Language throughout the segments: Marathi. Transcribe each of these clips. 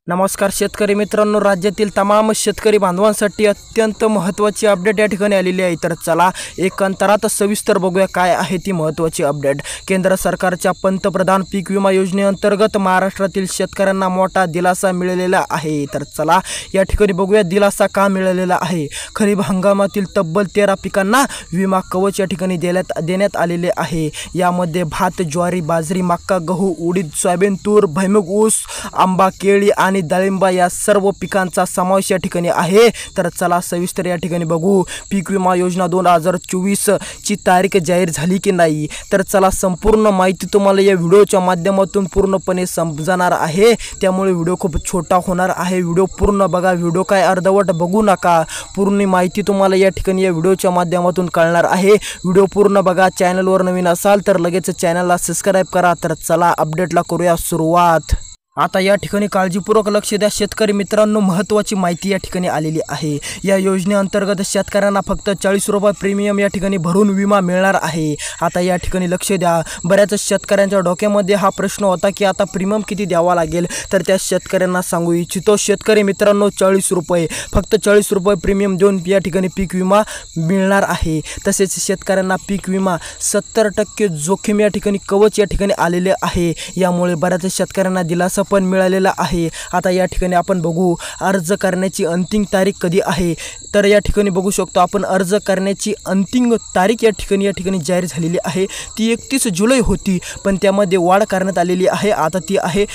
नमस्कार शेतकरी मित्रांनो, राज्यातील तमाम शेतकरी बांधवांसाठी अत्यंत महत्त्वाची अपडेट या ठिकाणी आलेली आहे। तर चला एकांतरात सविस्तर बघूया काय आहे ती महत्त्वाची अपडेट। केंद्र सरकारच्या पंतप्रधान पीक विमा योजनेअंतर्गत महाराष्ट्रातील शेतकऱ्यांना मोठा दिलासा मिळालेला आहे। तर चला या ठिकाणी बघूया दिलासा का मिळालेला आहे। खरीप हंगामातील तब्बल 13 पिकांना विमा कवच या ठिकाणी देण्यात आलेले आहे। यामध्ये भात, ज्वारी, बाजरी, मक्का, गहू, उडीद, सोयाबीन, तूर, भुईमूग, ऊस, आंबा, केळी आणि डाळिंब या सर्व पिकांचा समावेश या ठिकाणी आहे। तर चला सविस्तर या ठिकाणी बघू पीक विमा योजना 2024 ची तारीख जाहीर झाली की नाही। तर चला संपूर्ण माहिती तुम्हाला या व्हिडिओच्या माध्यमातून पूर्णपणे समजणार आहे, त्यामुळे व्हिडिओ खूप छोटा होणार आहे। व्हिडिओ पूर्ण बघा, व्हिडिओ काय अर्धवट बघू नका। पूर्ण माहिती तुम्हाला या ठिकाणी या व्हिडिओच्या माध्यमातून कळणार आहे। व्हिडिओ पूर्ण बघा। चॅनलवर नवीन असाल तर लगेच चॅनलला सबस्क्राइब करा। तर चला अपडेटला करूया सुरुवात। आता या ठिकाणी काळजीपूर्वक लक्ष द्या शेतकरी मित्रांनो, महत्त्वाची माहिती या ठिकाणी आलेली आहे। या योजनेअंतर्गत शेतकऱ्यांना फक्त 40 रुपये प्रीमियम या ठिकाणी भरून विमा मिळणार आहे। आता या ठिकाणी लक्ष द्या, बऱ्याच शेतकऱ्यांच्या डोक्यामध्ये हा प्रश्न होता की आता प्रीमियम किती द्यावा लागेल। तर त्या शेतकऱ्यांना सांगू इच्छितो शेतकरी मित्रांनो, 40 रुपये, फक्त 40 रुपये प्रीमियम देऊन या ठिकाणी पीक विमा मिळणार आहे। तसेच शेतकऱ्यांना पीक विमा 70% जोखीम या ठिकाणी कवच या ठिकाणी आलेले आहे। यामुळे बऱ्याच शेतकऱ्यांना दिलासा पण मिळालेला आहे। आता या ठिकाणी आपण बघू अर्ज करण्याची अंतिम तारीख कधी आहे। तर या ठिकाणी बघू शकतो आपण अर्ज करण्याची अंतिम तारीख या ठिकाणी जाहीर झालेली आहे। ती 31 जुलै होती, पण त्यामध्ये वाढ करण्यात आलेली आहे। आता ती आहे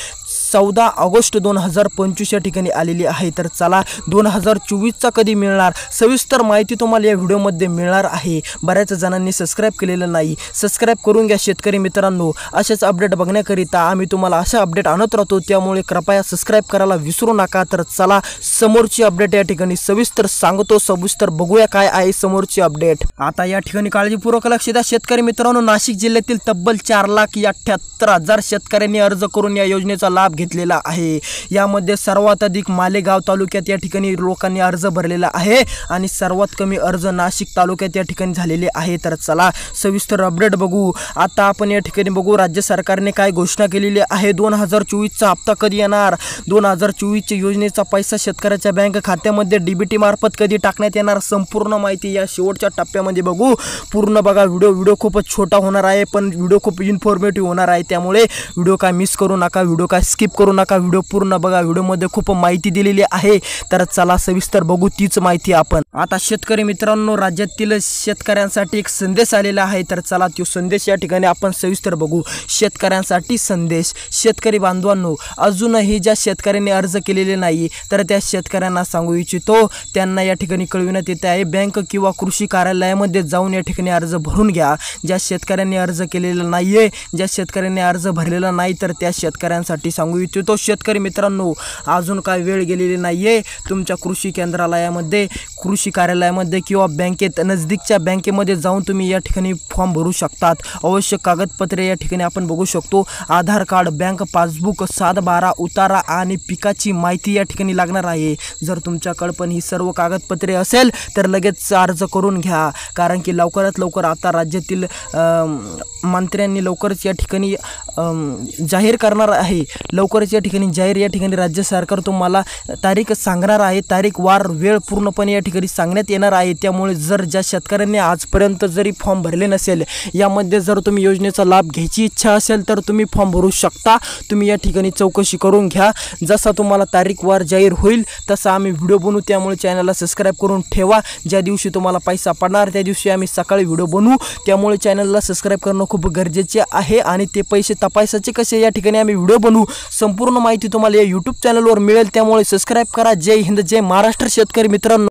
14 ऑगस्ट 2025 या ठिकाणी आलेली आहे। तर चला 2024चा कधी मिळणार सविस्तर माहिती तुम्हाला या व्हिडिओमध्ये मिळणार आहे। बऱ्याच जणांनी सबस्क्राइब केलेलं नाही, सबस्क्राइब करून घ्या शेतकरी मित्रांनो। अशाच अपडेट बघण्याकरिता आम्ही तुम्हाला अशा अपडेट आणत राहतो, त्यामुळे कृपया सबस्क्राइब करायला विसरू नका। तर चला समोरची अपडेट या ठिकाणी सविस्तर सांगतो, सविस्तर बघूया काय आहे समोरची अपडेट। आता या ठिकाणी काळजीपूर्वक लक्ष द्या शेतकरी मित्रांनो, नाशिक जिल्ह्यातील तब्बल 4,78,000 शेतकऱ्यांनी अर्ज करून या योजनेचा लाभ घेतलेला आहे। यामध्ये सर्वात अधिक मालेगाव तालुक्यात या ठिकाणी लोकांनी अर्ज भरलेला आहे आणि सर्वात कमी अर्ज नाशिक तालुक्यात या ठिकाणी झालेले आहे। तर चला सविस्तर अपडेट बघू। आता आपण या ठिकाणी बघू राज्य सरकारने काय घोषणा केलेली आहे। 2024चा हप्ता कधी येणार, 2024च्या योजनेचा पैसा शेतकऱ्याच्या बँक खात्यामध्ये डीबीटी मार्फत कधी टाकण्यात येणार, संपूर्ण माहिती या शेवटच्या टप्प्यामध्ये बघू। पूर्ण बघा व्हिडिओ खूपच छोटा होणार आहे, पण व्हिडिओ खूप इन्फॉर्मेटिव्ह होणार आहे, त्यामुळे व्हिडिओ काय मिस करू नका, व्हिडिओ काय स्किप करू नका, व्हिडिओ पूर्ण बघा। व्हिडिओमध्ये खूप माहिती दिलेली आहे। तर चला सविस्तर बघू तीच माहिती आपण। आता शेतकरी मित्रांनो, राज्यातील शेतकऱ्यांसाठी एक संदेश आलेला आहे। तर चला तो संदेश या ठिकाणी आपण सविस्तर बघू। शेतकऱ्यांसाठी संदेश। शेतकरी बांधवांनो, अजूनही ज्या शेतकऱ्यांनी अर्ज केलेले नाही तर त्या शेतकऱ्यांना सांगू इच्छितो, त्यांना या ठिकाणी कळविण्यात येते आहे बँक किंवा कृषी कार्यालयामध्ये जाऊन या ठिकाणी अर्ज भरून घ्या। ज्या शेतकऱ्यांनी अर्ज केलेला नाहीये, ज्या शेतकऱ्यांनी अर्ज भरलेला नाही तर त्या शेतकऱ्यांसाठी सांगू इच्छितो शेतकरी मित्रांनो, अजून काय वेळ गेलेली नाहीये। तुमच्या कृषी केंद्रालयामध्ये, कृषी कार्यालयामध्ये किंवा बँकेत, नजदीकच्या बँकेमध्ये जाऊन तुम्ही या ठिकाणी फॉर्म भरू शकतात। आवश्यक कागदपत्रे या ठिकाणी आपण बघू शकतो, आधार कार्ड, बँक पासबुक, 7/12 उतारा आणि पिकाची माहिती या ठिकाणी लागणार आहे। जर तुमच्याकडे पण ही सर्व कागदपत्रे असेल तर लगेच अर्ज करून घ्या, कारण की लवकरात लवकर आता राज्यातील मंत्र्यांनी लवकरच या ठिकाणी जाहीर करणार आहे। लवकरच या ठिकाणी जाहीर या ठिकाणी राज्य सरकार तुम्हाला तारीख सांगणार आहे, तारीख वार वेळ पूर्णपणे या ठिकाणी सांगण्यात येणार आहे। त्यामुळे जर ज्या शेतकऱ्यांनी आजपर्यंत जरी फॉर्म भरले नसेल, यामध्ये जर तुम्ही योजनेचा लाभ घ्यायची इच्छा असेल तर तुम्ही फॉर्म भरू शकता। तुम्ही या ठिकाणी चौकशी करून घ्या, जसा तुम्हाला तारीख वार जाहीर होईल तसा आम्ही व्हिडिओ बनवू, त्यामुळे चॅनलला सबस्क्राइब करून ठेवा। ज्या दिवशी तुम्हाला पैसा पडणार त्या दिवशी आम्ही सकाळी व्हिडिओ बनवू, त्यामुळे चॅनलला सबस्क्राइब करणं खूप गरजेचे आहे। आणि ते पैसे तपासायचे कसे या ठिकाणी आम्ही व्हिडिओ बनवू, संपूर्ण माहिती तुम्हाला या यूट्यूब चॅनलवर मिळेल, त्यामुळे सबस्क्राइब करा। जय हिंद, जय महाराष्ट्र शेतकरी मित्रांनो।